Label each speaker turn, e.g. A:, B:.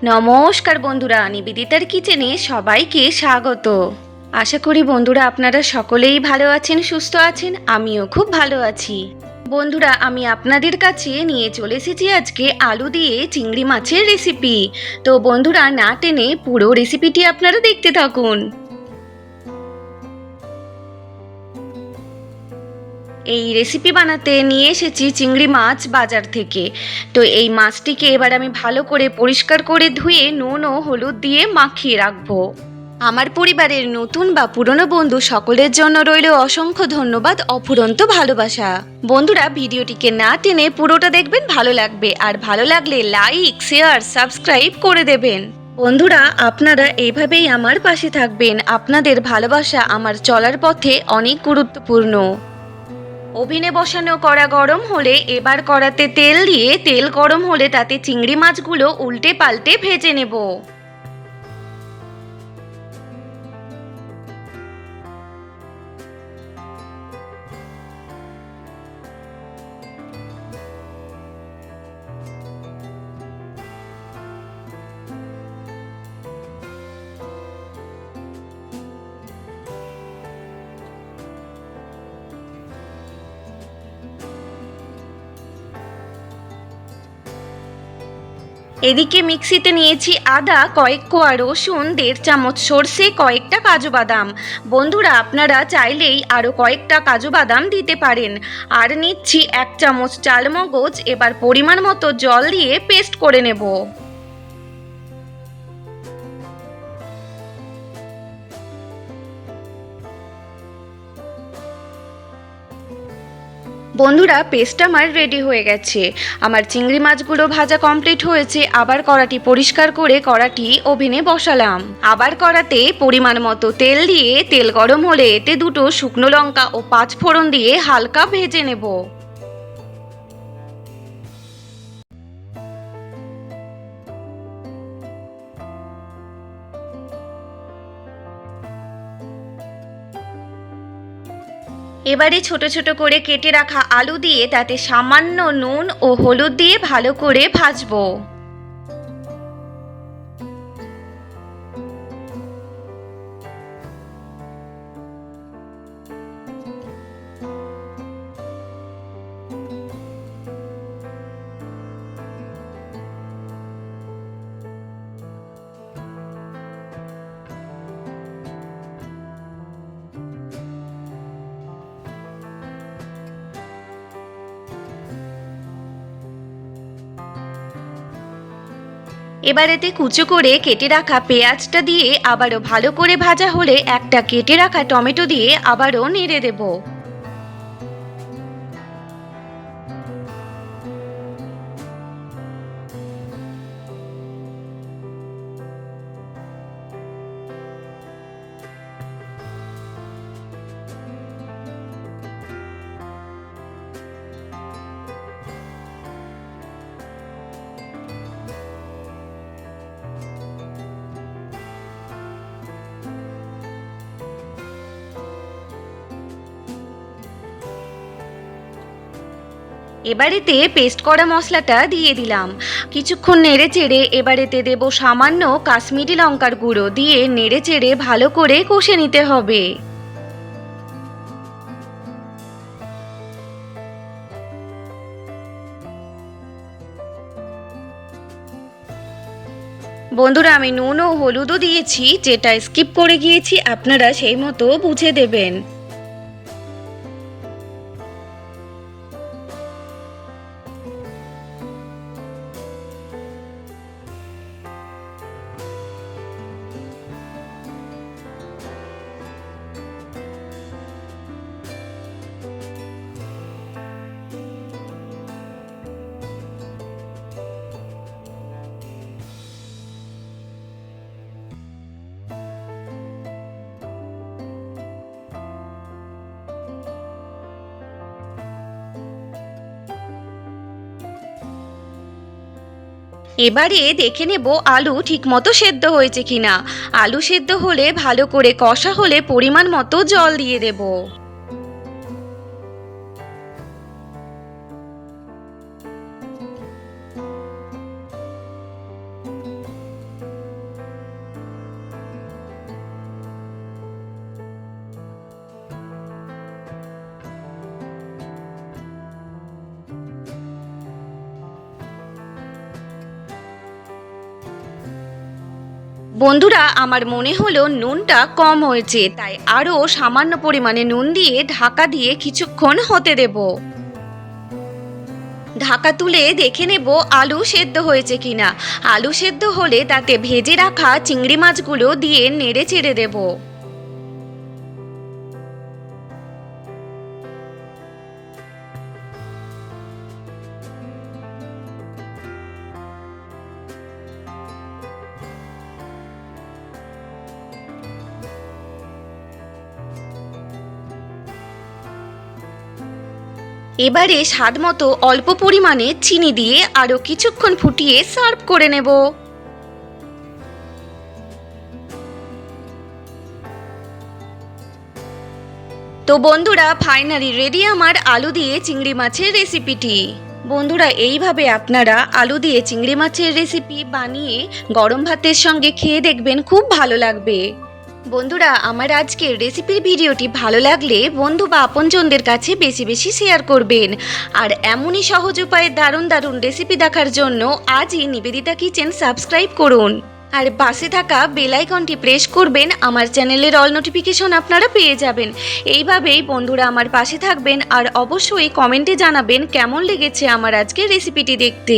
A: নমস্কার বন্ধুরা, নিবেদিতার কিচেনে সবাইকে স্বাগত। আশা করি বন্ধুরা আপনারা সকলেই ভালো আছেন, সুস্থ আছেন। আমিও খুব ভালো আছি। বন্ধুরা, আমি আপনাদের কাছে নিয়ে চলে এসেছি আজকে আলু দিয়ে চিংড়ি মাছের রেসিপি। তো বন্ধুরা, না টেনে পুরো রেসিপিটি আপনারা দেখতে থাকুন। এই রেসিপি বানাতে নিয়ে এসেছি চিংড়ি মাছ বাজার থেকে। তো এই মাছটিকে এবার আমি ভালো করে পরিষ্কার করে ধুয়ে নুন ও হলুদ দিয়ে মাখিয়ে রাখবো। আমার পরিবারের নতুন বা পুরনো বন্ধু সকলের জন্য রইল অসংখ্য ধন্যবাদ, অফুরন্ত ভালোবাসা। বন্ধুরা, ভিডিওটিকে না টেনে পুরোটা দেখবেন, ভালো লাগবে। আর ভালো লাগলে লাইক, শেয়ার, সাবস্ক্রাইব করে দেবেন। বন্ধুরা, আপনারা এইভাবেই আমার পাশে থাকবেন। আপনাদের ভালোবাসা আমার চলার পথে অনেক গুরুত্বপূর্ণ। ওভেনে বসানো কড়া গরম হলে এবার কড়াতে তেল দিয়ে তেল গরম হলে তাতে চিংড়ি মাছগুলো উল্টে পাল্টে ভেজে নেব। এদিকে মিক্সিতে নিয়েছি আদা, কয়েক কোয়া রসুন, 1.5 চামচ সর্ষে, কয়েকটা কাজু বাদাম। বন্ধুরা, আপনারা চাইলেই আরও কয়েকটা কাজু বাদাম দিতে পারেন। আর নিচ্ছি 1 চামচ চালমগজ। এবার পরিমাণ মতো জল দিয়ে পেস্ট করে নেব। বন্ধুরা, পেস্ট আমার রেডি হয়ে গেছে। আমার চিংড়ি মাছগুলো ভাজা কমপ্লিট হয়েছে। আবার কড়াটি পরিষ্কার করে কড়াটি ওভেনে বসালাম। আবার কড়াতে পরিমাণ মতো তেল দিয়ে তেল গরম হলে এতে 2টো শুকনো লঙ্কা ও 5 ফোড়ন দিয়ে হালকা ভেজে নেব। এবারে ছোট ছোট করে কেটে রাখা আলু দিয়ে তাতে সামান্য নুন ও হলুদ দিয়ে ভালো করে ভাজবো। এবার এতে কুচো করে কেটে রাখা পেঁয়াজটা দিয়ে আবারও ভালো করে ভাজা হলে একটা কেটে রাখা টমেটো দিয়ে আবারও নেড়ে দেব। এবারেতে পেস্ট করা মশলাটা দিয়ে দিলাম। কিছুক্ষণ নেড়ে চেড়ে এবারেতে দেব সামান্য কাশ্মীরি লঙ্কার গুঁড়ো দিয়ে নেড়ে চেড়ে ভালো করে কষে নিতে হবে। বন্ধুরা, আমি নুন ও হলুদও দিয়েছি, যেটা স্কিপ করে গিয়েছি আপনারা সেই মতো বুঝে দেবেন। এবারে দেখে নেব আলু ঠিকমতো সেদ্ধ হয়েছে কিনা। আলু সেদ্ধ হলে ভালো করে কষা হলে পরিমাণ মতো জল দিয়ে দেব। বন্ধুরা, আমার মনে হলো নুনটা কম হয়েছে, তাই আরও সামান্য পরিমাণে নুন দিয়ে ঢাকা দিয়ে কিছুক্ষণ হতে দেব। ঢাকা তুলে দেখে নেব আলু সেদ্ধ হয়েছে কিনা। আলু সেদ্ধ হলে তাতে ভেজে রাখা চিংড়ি মাছগুলো দিয়ে নেড়ে চেড়ে দেব। এবারে স্বাদ মতো অল্প পরিমাণে চিনি দিয়ে আরও কিছুক্ষণ ফুটিয়ে সার্ভ করে নেব। তো বন্ধুরা, ফাইনালি রেডি আমার আলু দিয়ে চিংড়ি মাছের রেসিপিটি। বন্ধুরা, এইভাবে আপনারা আলু দিয়ে চিংড়ি মাছের রেসিপি বানিয়ে গরম ভাতের সঙ্গে খেয়ে দেখবেন, খুব ভালো লাগবে। বন্ধুরা, আমার আজকের রেসিপির ভিডিওটি ভালো লাগলে বন্ধু বা আপনজনদের কাছে বেশি বেশি শেয়ার করবেন। আর এমনই সহজ উপায়ে দারুণ দারুণ রেসিপি দেখার জন্য আজই নিবেদিতা কিচেন সাবস্ক্রাইব করুন। আর পাশে থাকা বেল আইকনটি প্রেস করবেন, আমার চ্যানেলের অল নোটিফিকেশন আপনারা পেয়ে যাবেন। এইভাবেই বন্ধুরা আমার পাশে থাকবেন আর অবশ্যই কমেন্টে জানাবেন কেমন লেগেছে আমার আজকের রেসিপিটি দেখতে।